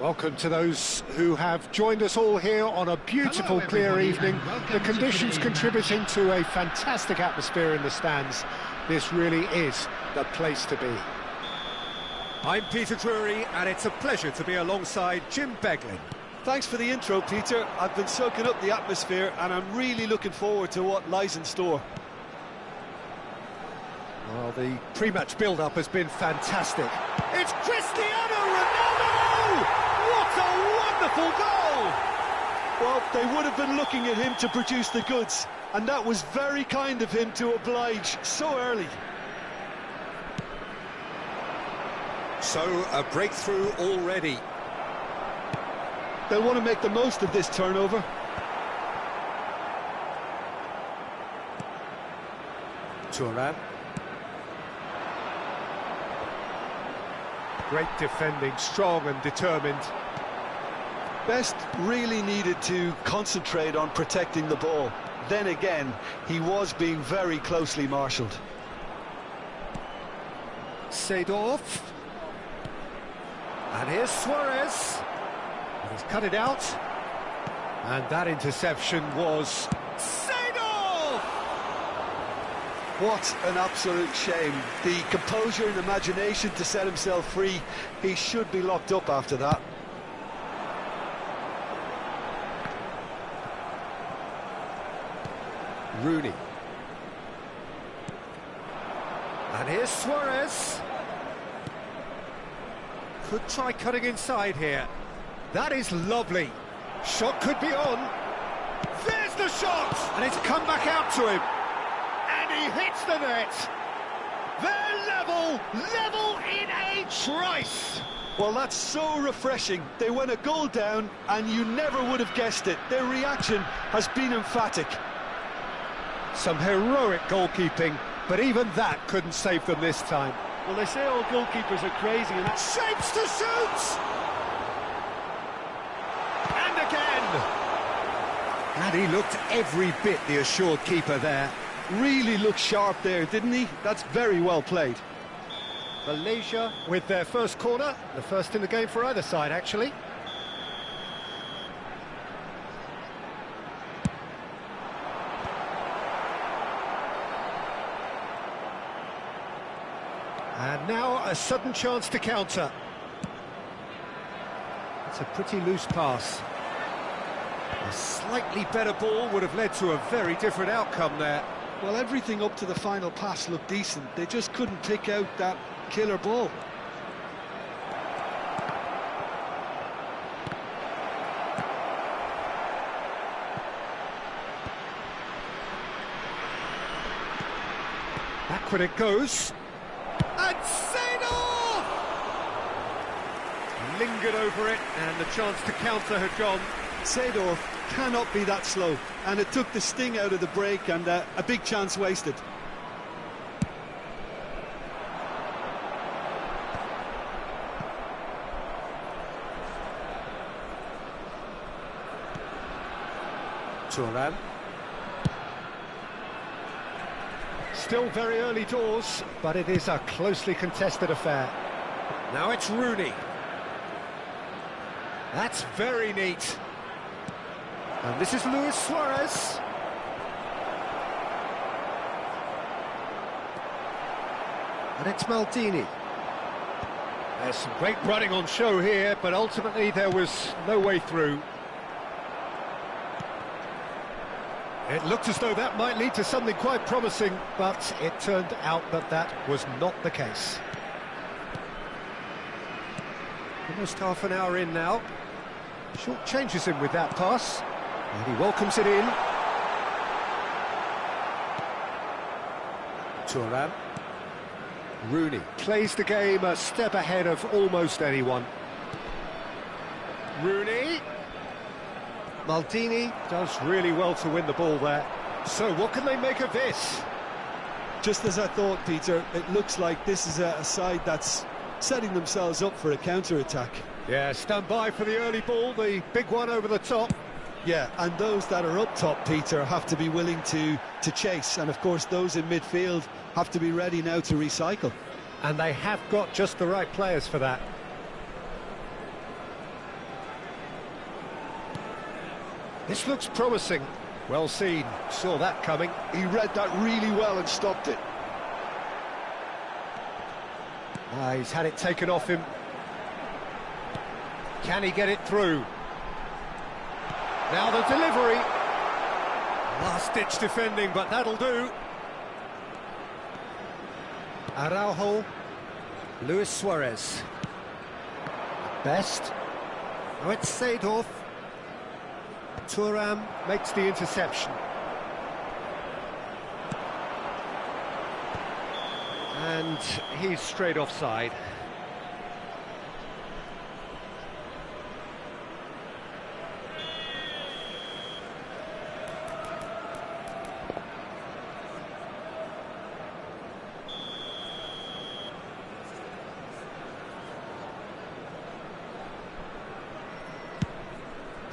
Welcome to those who have joined us all here on a beautiful, clear evening. The conditions contributing to a fantastic atmosphere in the stands. This really is the place to be. I'm Peter Drury, and it's a pleasure to be alongside Jim Beglin. Thanks for the intro, Peter. I've been soaking up the atmosphere, and I'm really looking forward to what lies in store. Well, the pre-match build-up has been fantastic. It's Cristiano Ronaldo! What a wonderful goal! Well, they would have been looking at him to produce the goods, and that was very kind of him to oblige so early. So, a breakthrough already. They'll want to make the most of this turnover. Thuram. Great defending, strong and determined. Best really needed to concentrate on protecting the ball. Then again, he was being very closely marshalled. Seedorf. And here's Suarez. And he's cut it out. And that interception was Seedorf! What an absolute shame. The composure and imagination to set himself free. He should be locked up after that. Rooney. And here's Suarez. Could try cutting inside here. That is lovely. Shot could be on. There's the shot! And it's come back out to him. And he hits the net. They're level in a trice. Well, that's so refreshing. They went a goal down, and you never would have guessed it. Their reaction has been emphatic. Some heroic goalkeeping, but even that couldn't save them this time. Well, they say all goalkeepers are crazy, and that's... Shapes to shoot! And again! And he looked every bit the assured keeper there. Really looked sharp there, didn't he? That's very well played. Malaysia with their first corner, the first in the game for either side, actually. And now a sudden chance to counter. It's a pretty loose pass. A slightly better ball would have led to a very different outcome there. Well, everything up to the final pass looked decent. They just couldn't pick out that killer ball. Back when it goes. And Seedorf! Lingered over it, and the chance to counter had gone. Seedorf cannot be that slow, and it took the sting out of the break, and a big chance wasted. Thuram. Still very early doors, but it is a closely contested affair. Now it's Rooney. That's very neat. And this is Luis Suarez. And it's Maldini. There's some great running on show here, but ultimately there was no way through. It looked as though that might lead to something quite promising, but it turned out that that was not the case. Almost half an hour in now. Short changes him with that pass, and he welcomes it in. Thuram. Rooney plays the game a step ahead of almost anyone. Rooney. Maldini does really well to win the ball there. So what can they make of this? Just as I thought, Peter, it looks like this is a side that's setting themselves up for a counter-attack. Yeah, stand by for the early ball, the big one over the top. Yeah, and those that are up top, Peter, have to be willing to chase. And, of course, those in midfield have to be ready now to recycle. And they have got just the right players for that. This looks promising. Well seen. Saw that coming. He read that really well and stopped it. He's had it taken off him. Can he get it through? Now the delivery. Last-ditch defending, but that'll do. Araujo. Luis Suarez. Best. Now it's Seedorf. Thuram makes the interception. And he's straight offside.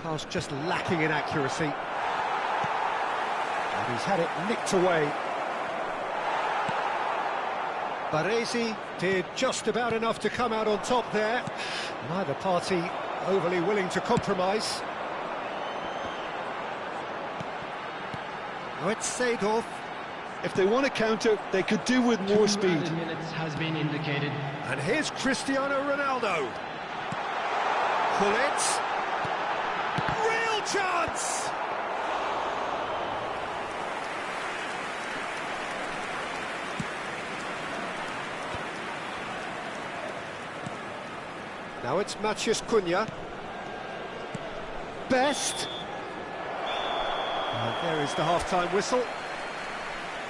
Pass just lacking in accuracy. And he's had it nicked away. Baresi did just about enough to come out on top there. Neither party overly willing to compromise. Now it's Seedorf. If they want to counter, they could do with more speed. 2 minutes has been indicated. And here's Cristiano Ronaldo. Pull it. Real chance! Now it's Matheus Cunha. Best. And there is the half-time whistle.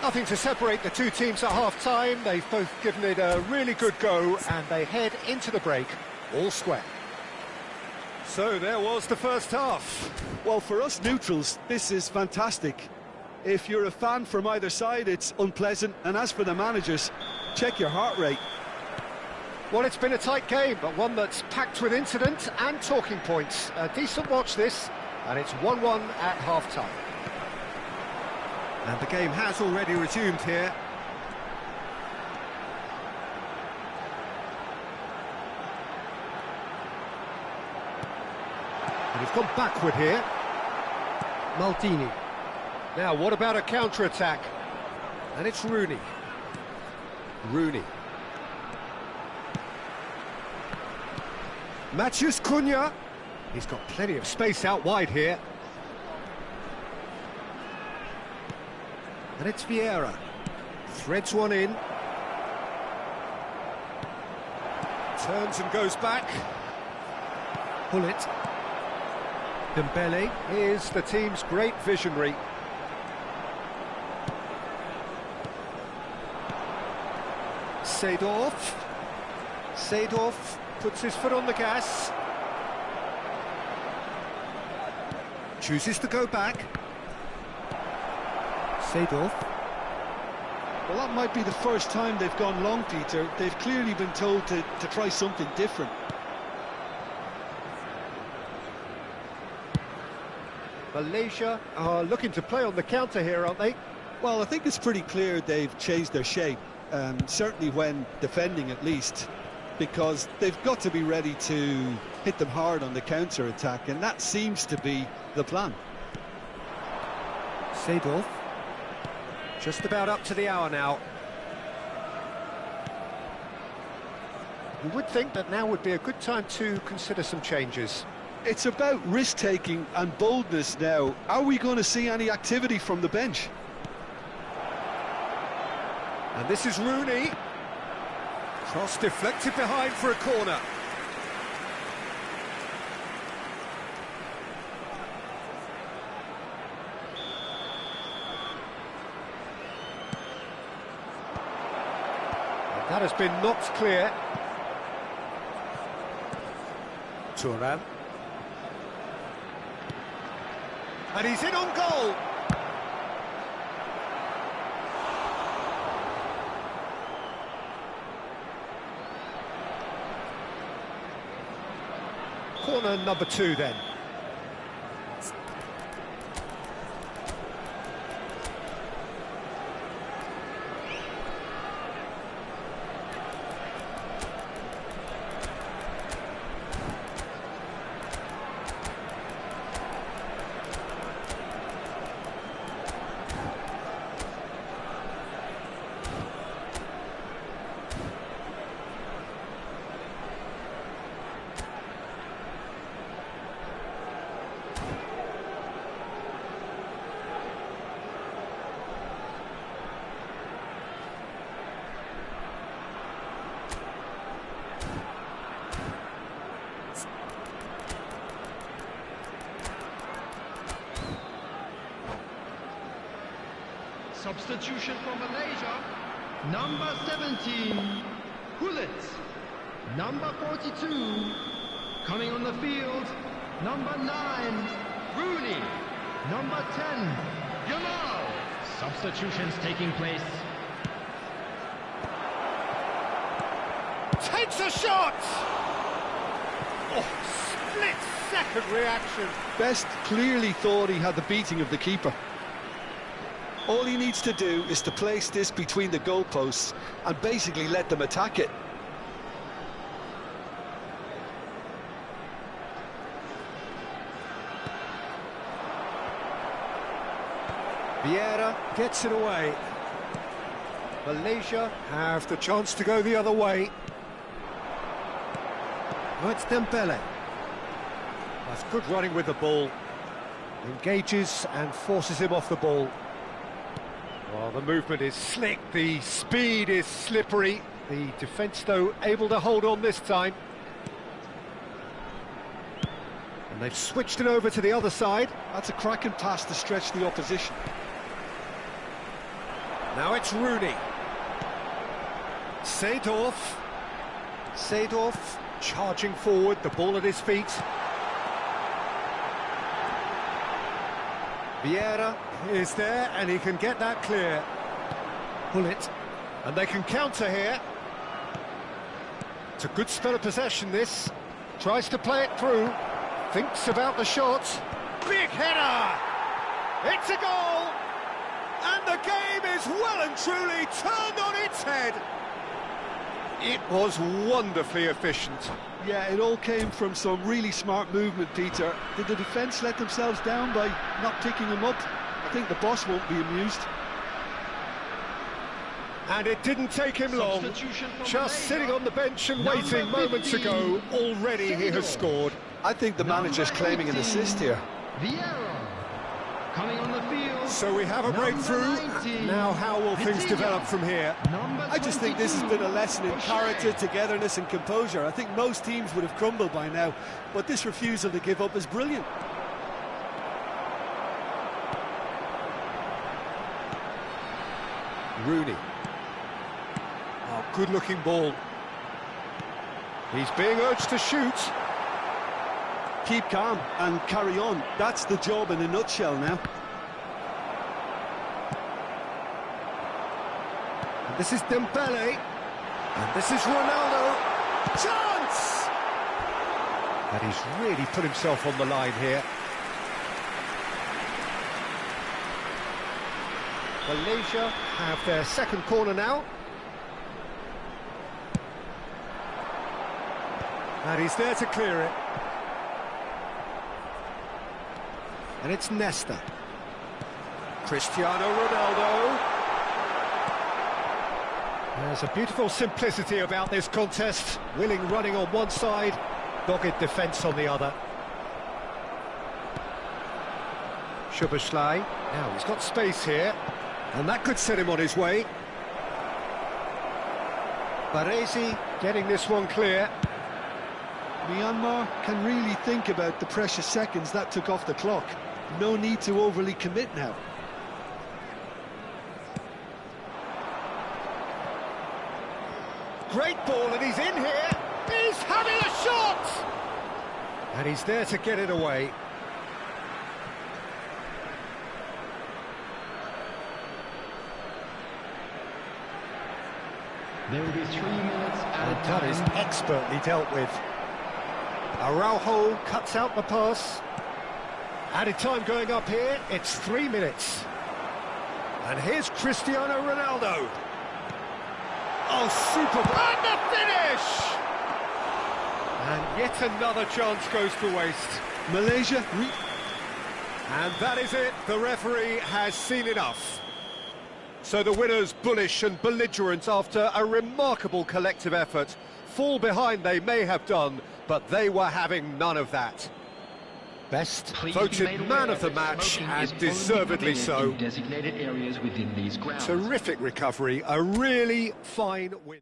Nothing to separate the two teams at half-time. They've both given it a really good go, and they head into the break all square. So there was the first half. Well, for us neutrals, this is fantastic. If you're a fan from either side, it's unpleasant. And as for the managers, check your heart rate. Well, it's been a tight game, but one that's packed with incident and talking points. A decent watch this, and it's 1-1 at half-time. And the game has already resumed here. And he's gone backward here. Maldini. Now, what about a counter-attack? And it's Rooney. Rooney. Matheus Cunha. He's got plenty of space out wide here. And it's Vieira. Threads one in. Turns and goes back. Pull it. Dembele is the team's great visionary. Seedorf. Seedorf puts his foot on the gas. Chooses to go back. Seedorf. Well, that might be the first time they've gone long, Peter. They've clearly been told to try something different. Malaysia are looking to play on the counter here, aren't they? Well, I think it's pretty clear they've changed their shape, certainly when defending at least, because they've got to be ready to hit them hard on the counter-attack, and that seems to be the plan. Seedorf. Just about up to the hour now. You would think that now would be a good time to consider some changes. It's about risk-taking and boldness now. Are we going to see any activity from the bench? And this is Rooney. Cross deflected behind for a corner. And that has been knocked clear. Thuram. And he's in on goal. Corner number 2 then. Substitution for Malaysia. Number 17, Hullet. Number 42, coming on the field. Number 9, Rooney. Number 10, Yamal. Substitutions taking place. Takes a shot! Oh, split-second reaction. Best clearly thought he had the beating of the keeper. All he needs to do is to place this between the goalposts and basically let them attack it. Vieira gets it away. Malaysia have the chance to go the other way. Oh, it's Dembele. That's good running with the ball. Engages and forces him off the ball. Well, the movement is slick, the speed is slippery. The defence, though, able to hold on this time. And they've switched it over to the other side. That's a cracking pass to stretch the opposition. Now it's Rooney. Seedorf charging forward, the ball at his feet. Vieira is there and he can get that clear. Hullet, and they can counter here. It's a good spell of possession, this. Tries to play it through, thinks about the shot. Big header! It's a goal! And the game is well and truly turned on its head. It was wonderfully efficient. Yeah, it all came from some really smart movement, Peter. Did the defence let themselves down by not picking him up? I think the boss won't be amused. And it didn't take him long. Just sitting on the bench and waiting moments ago, already he has scored. I think the manager's claiming an assist here. Vieira. Coming on the field. So we have a breakthrough. Now how will things develop from here? I just think this has been a lesson in character, togetherness and composure. I think most teams would have crumbled by now, but this refusal to give up is brilliant. Rooney. Oh, good-looking ball. He's being urged to shoot. Keep calm and carry on. That's the job in a nutshell now. And this is Dembele. And this is Ronaldo. Chance! And he's really put himself on the line here. Malaysia have their second corner now. And he's there to clear it. And it's Nesta. Cristiano Ronaldo. There's a beautiful simplicity about this contest. Willing running on one side, dogged defence on the other. Szoboszlai. Now he's got space here, and that could set him on his way. Baresi getting this one clear. Myanmar can really think about the precious seconds that took off the clock. No need to overly commit now. Great ball, and he's in here. He's having a shot! And he's there to get it away. There will be 3 minutes at a And that is time. expertly dealt with. Araujo cuts out the pass. Added time going up here, it's 3 minutes. And here's Cristiano Ronaldo. Oh, super! And the finish! And yet another chance goes to waste. Malaysia... And that is it, the referee has seen enough. So the winners, bullish and belligerent after a remarkable collective effort. Fall behind they may have done, but they were having none of that. Best Please be voted made man aware of the that match, smoking and is only deservedly permitted so. in designated areas within these grounds. Terrific recovery, a really fine win.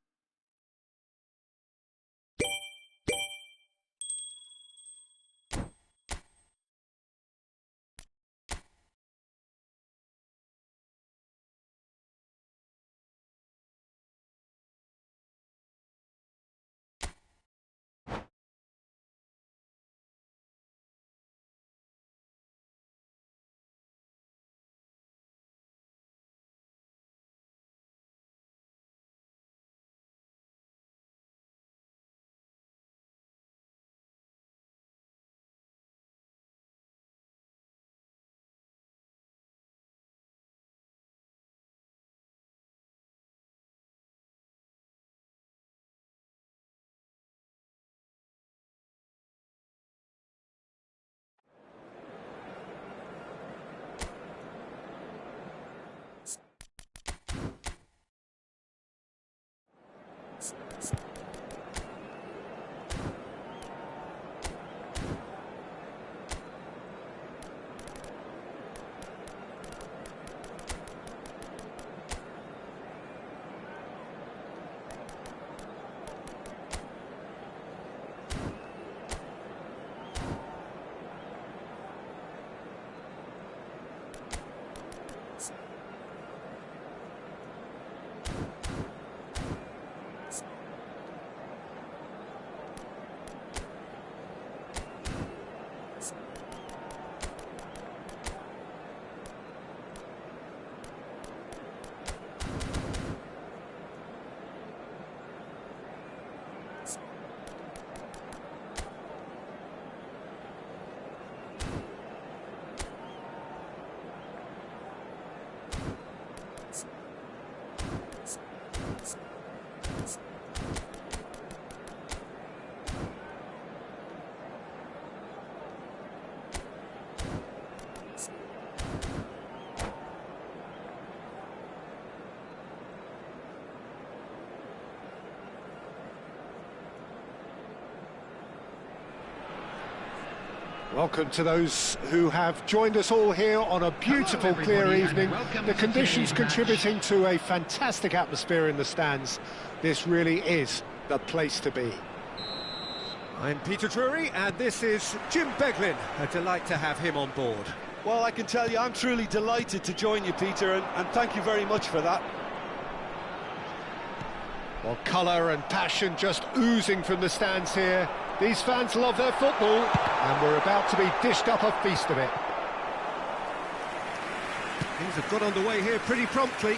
Welcome to those who have joined us all here on a beautiful, clear evening. The conditions contributing to a fantastic atmosphere in the stands. This really is the place to be. I'm Peter Drury, and this is Jim Beglin. A delight to have him on board. Well, I can tell you, I'm truly delighted to join you, Peter, and thank you very much for that. Well, colour and passion just oozing from the stands here. These fans love their football, and we're about to be dished up a feast of it. Things have got underway here pretty promptly.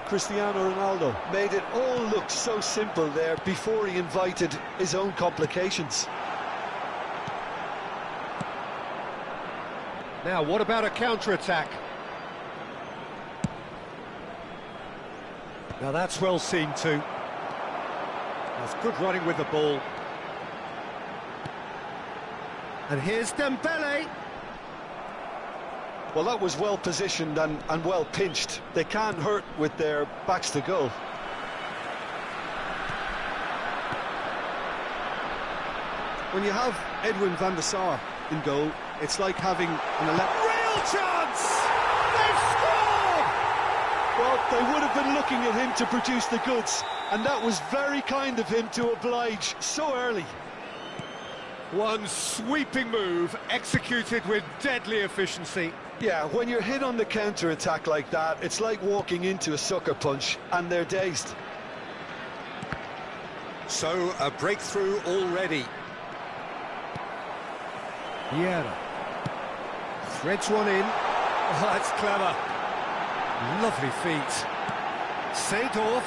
Cristiano Ronaldo made it all look so simple there before he invited his own complications. Now, what about a counter-attack? Now that's well seen too. That's good running with the ball. And here's Dembele. Well, that was well positioned and well pinched. They can't hurt with their backs to goal. When you have Edwin van der Sar in goal, it's like having an Real chance! They've scored! Well, they would have been looking at him to produce the goods, and that was very kind of him to oblige so early. One sweeping move, executed with deadly efficiency. Yeah, when you're hit on the counter-attack like that, it's like walking into a sucker punch, and they're dazed. So, a breakthrough already. Vieira. Threads one in. Oh, that's clever. Lovely feet. Seedorf.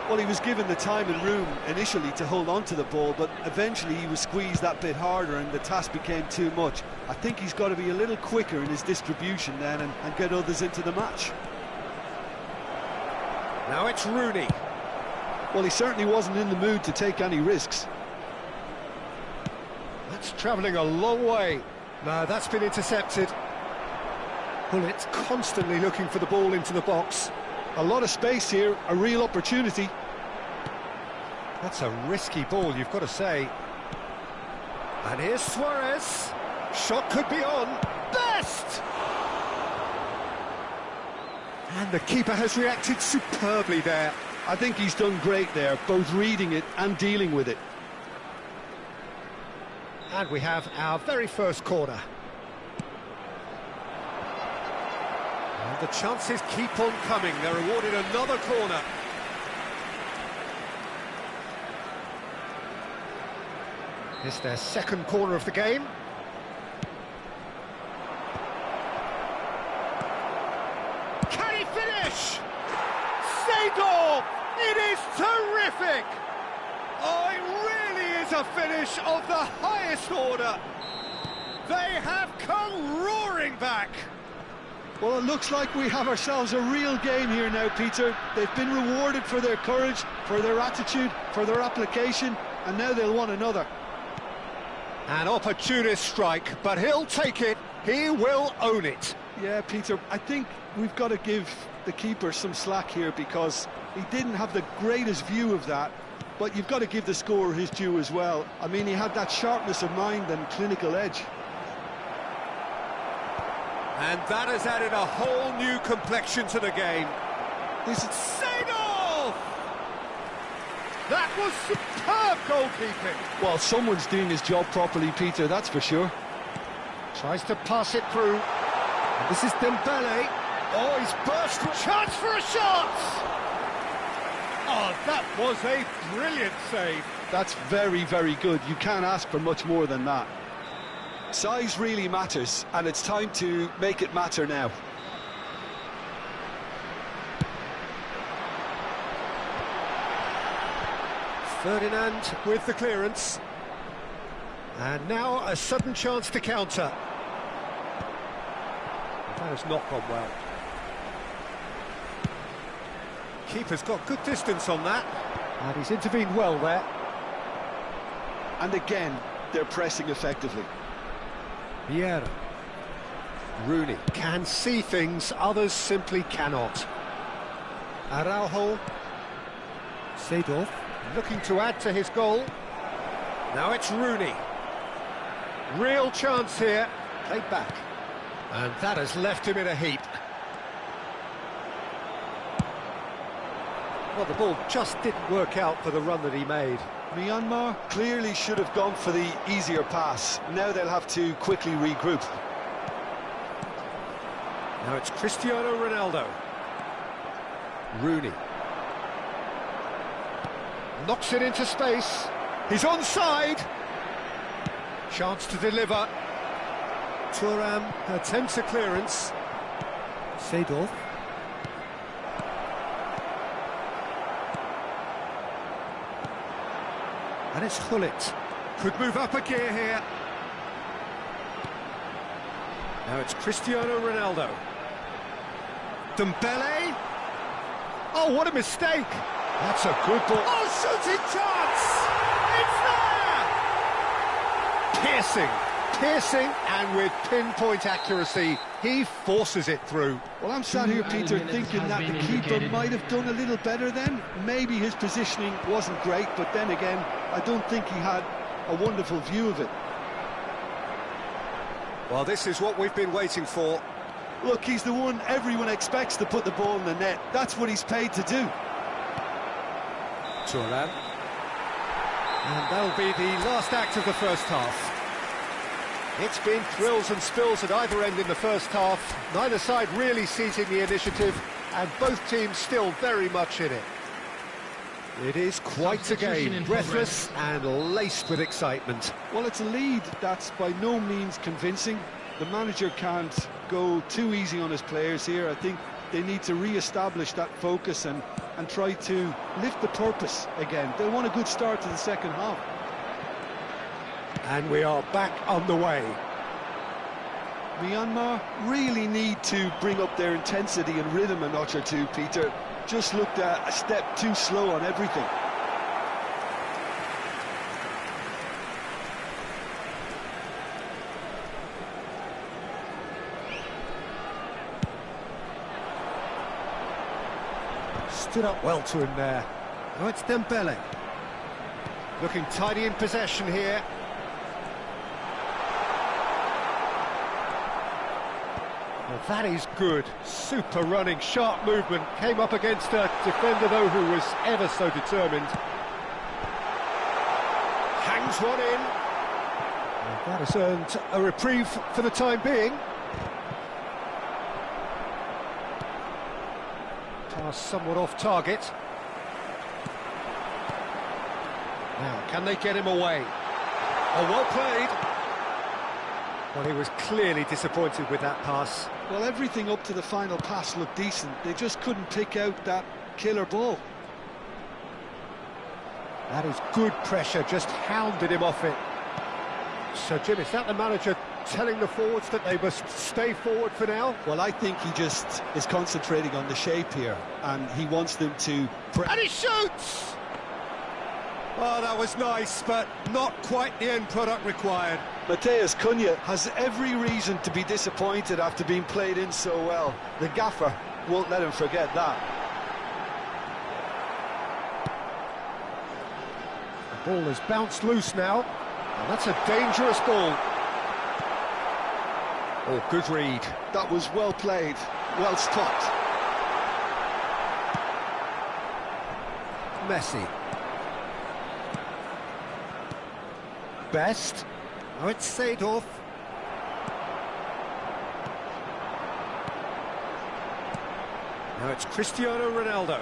Well, he was given the time and room initially to hold on to the ball, but eventually he was squeezed that bit harder and the task became too much. I think he's got to be a little quicker in his distribution then and get others into the match. Now it's Rooney. Well, he certainly wasn't in the mood to take any risks. That's travelling a long way. No, that's been intercepted. Bullet constantly looking for the ball into the box. A lot of space here, a real opportunity. That's a risky ball, you've got to say. And here's Suarez. Shot could be on. Best! And the keeper has reacted superbly there. I think he's done great there, both reading it and dealing with it. And we have our very first corner. And the chances keep on coming. They're awarded another corner. It's their second corner of the game. Can he finish? Seedorf! It is terrific! Oh, it really is a finish of the highest order. They have come roaring back. Well, it looks like we have ourselves a real game here now, Peter. They've been rewarded for their courage, for their attitude, for their application, and now they'll want another. An opportunist strike, but he'll take it. He will own it. Yeah, Peter, I think we've got to give the keeper some slack here because he didn't have the greatest view of that, but you've got to give the scorer his due as well. I mean, he had that sharpness of mind and clinical edge. And that has added a whole new complexion to the game. This is Seedorf! That was superb goalkeeping. Well, someone's doing his job properly, Peter, that's for sure. Tries to pass it through. And this is Dembele. Oh, he's burst. Chance for a shot! Oh, that was a brilliant save. That's very, very good. You can't ask for much more than that. Size really matters, and it's time to make it matter now. Ferdinand with the clearance. And now a sudden chance to counter. That has not gone well. Keeper's got good distance on that. And he's intervened well there. And again, they're pressing effectively. Vieira. Rooney can see things others simply cannot. Araujo. Seedorf looking to add to his goal. Now it's Rooney. Real chance here. Played back. And that has left him in a heap. Well, the ball just didn't work out for the run that he made. Myanmar clearly should have gone for the easier pass. Now they'll have to quickly regroup. Now it's Cristiano Ronaldo. Rooney. Knocks it into space. He's onside. Chance to deliver. Thuram attempts a clearance. Seedorf. And it's Gullit. Could move up a gear here. Now it's Cristiano Ronaldo. Dembele. Oh, what a mistake! That's a good ball. Oh, shooting chance! It's there! Piercing, and with pinpoint accuracy, he forces it through. Well, I'm sat here, Peter, thinking that the keeper might have done a little better then. Maybe his positioning wasn't great, but then again, I don't think he had a wonderful view of it. Well, this is what we've been waiting for. Look, he's the one everyone expects to put the ball in the net. That's what he's paid to do. Thuram. And that'll be the last act of the first half. It's been thrills and spills at either end in the first half. Neither side really seizing the initiative, and both teams still very much in it. It is quite a game, breathless and laced with excitement. Well, it's a lead that's by no means convincing. The manager can't go too easy on his players here. I think they need to re-establish that focus and try to lift the purpose again. They want a good start to the second half. And we are back on the way. Myanmar really need to bring up their intensity and rhythm a notch or two, Peter. Just looked a step too slow on everything. Stood up well to him there. Now it's Dembele. Looking tidy in possession here. Well, that is good. Super running, sharp movement. Came up against a defender, though, who was ever so determined. Hangs one in. And that has earned a reprieve for the time being. Pass somewhat off target. Now, can they get him away? Oh, well played. Well, he was clearly disappointed with that pass. Well, everything up to the final pass looked decent. They just couldn't pick out that killer ball. That is good pressure, just hounded him off it. So, Jim, is that the manager telling the forwards that they must stay forward for now? Well, I think he just is concentrating on the shape here, and he wants them to... And he shoots! Oh, that was nice, but not quite the end product required. Mateus Cunha has every reason to be disappointed after being played in so well. The gaffer won't let him forget that. The ball has bounced loose now, and that's a dangerous ball. Oh, good read. That was well played, well stopped. Messi. Best. Now it's Seedorf. Now it's Cristiano Ronaldo.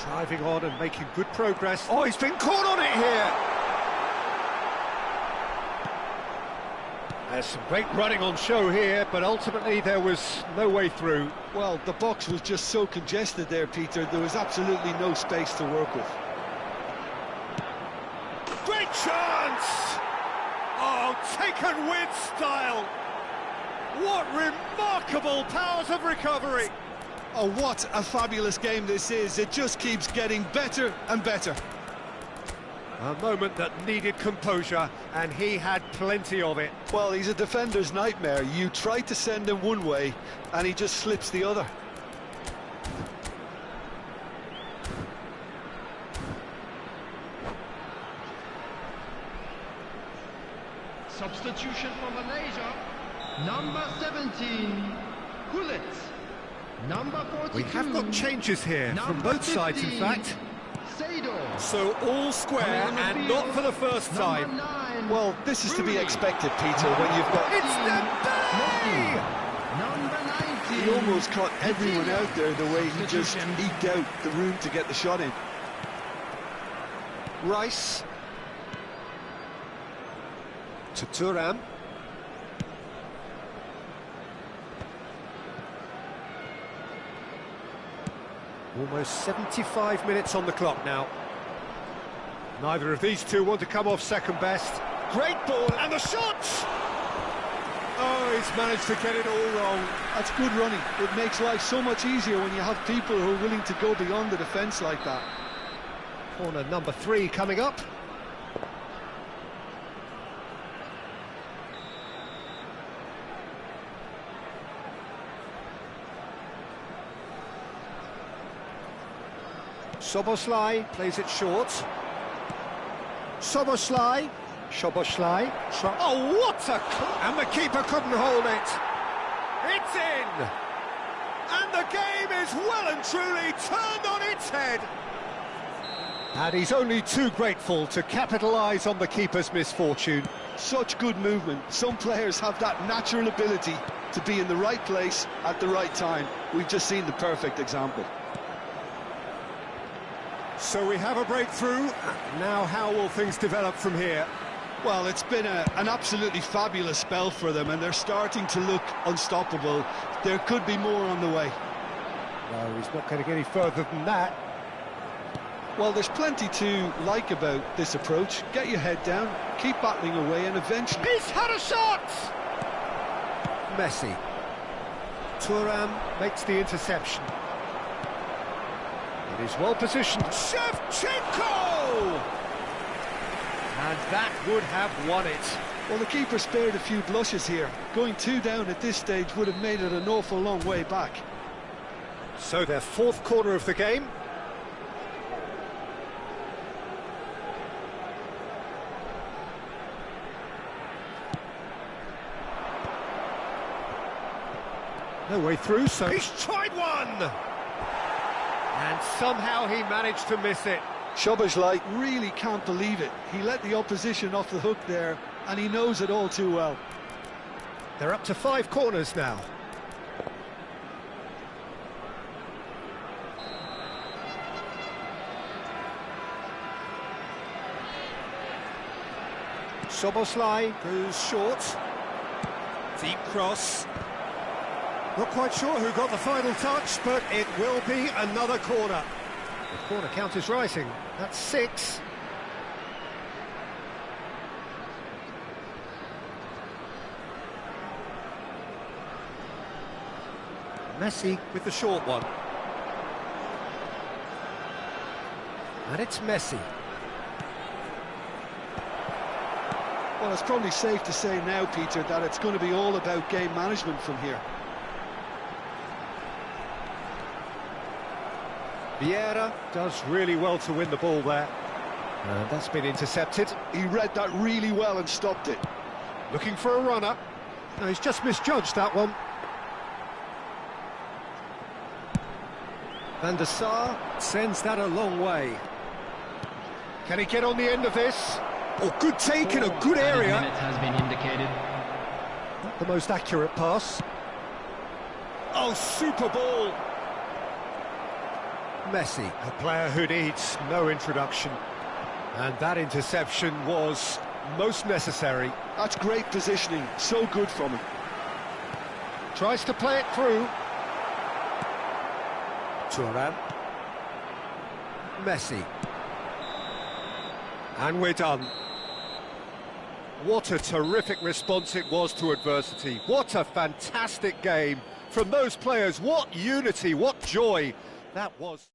Driving on and making good progress. Oh, he's been caught on it here! There's some great running on show here, but ultimately there was no way through. Well, the box was just so congested there, Peter. There was absolutely no space to work with. Great chance! Oh, taken with style! What remarkable powers of recovery! Oh, what a fabulous game this is. It just keeps getting better and better. A moment that needed composure, and he had plenty of it. Well, he's a defender's nightmare. You try to send him one way, and he just slips the other. Substitution for Malaysia. Number 17, Gullit. Number 42. We have got changes here from both sides, in fact. Sador. So all square and not for the first time. Well, this is to be expected, Peter, when you've got... It's Dembele! Number 19. He almost caught everyone out there the way he just eked out the room to get the shot in. Rice. To Thuram. Almost 75 minutes on the clock now. Neither of these two want to come off second best. Great ball, and the shot! Oh, he's managed to get it all wrong. That's good running. It makes life so much easier when you have people who are willing to go beyond the defence like that. Corner number 3 coming up. Soboslai plays it short. Soboslai. Oh, what a... And the keeper couldn't hold it. It's in. And the game is well and truly turned on its head. And he's only too grateful to capitalise on the keeper's misfortune. Such good movement. Some players have that natural ability to be in the right place at the right time. We've just seen the perfect example. So we have a breakthrough. Now how will things develop from here? Well, it's been an absolutely fabulous spell for them, and they're starting to look unstoppable. There could be more on the way. No, he's not going to get any further than that. Well, there's plenty to like about this approach. Get your head down, keep battling away, and eventually... He's had a shot! Messi. Thuram makes the interception. It is well positioned. Shevchenko! And that would have won it. Well, the keeper spared a few blushes here. Going 2 down at this stage would have made it an awful long way back. So their 4th corner of the game. No way through, so... He's tried one! And somehow he managed to miss it. Szoboszlai really can't believe it. He let the opposition off the hook there, and he knows it all too well. They're up to 5 corners now. Szoboszlai goes short. Deep cross. Not quite sure who got the final touch, but it will be another corner. The corner count is rising. That's 6. Messi with the short one. And it's Messi. Well, it's probably safe to say now, Peter, that it's going to be all about game management from here. Vieira does really well to win the ball there. And that's been intercepted. He read that really well and stopped it. Looking for a runner. No, he's just misjudged that one. Van der Sar sends that a long way. Can he get on the end of this? Oh, good take in a good area. Minutes has been indicated. Not the most accurate pass. Oh, super ball. Messi, a player who needs no introduction. And that interception was most necessary. That's great positioning, so good from him. Tries to play it through. Thuram. Messi. And we're done. What a terrific response it was to adversity. What a fantastic game from those players. What unity, what joy that was.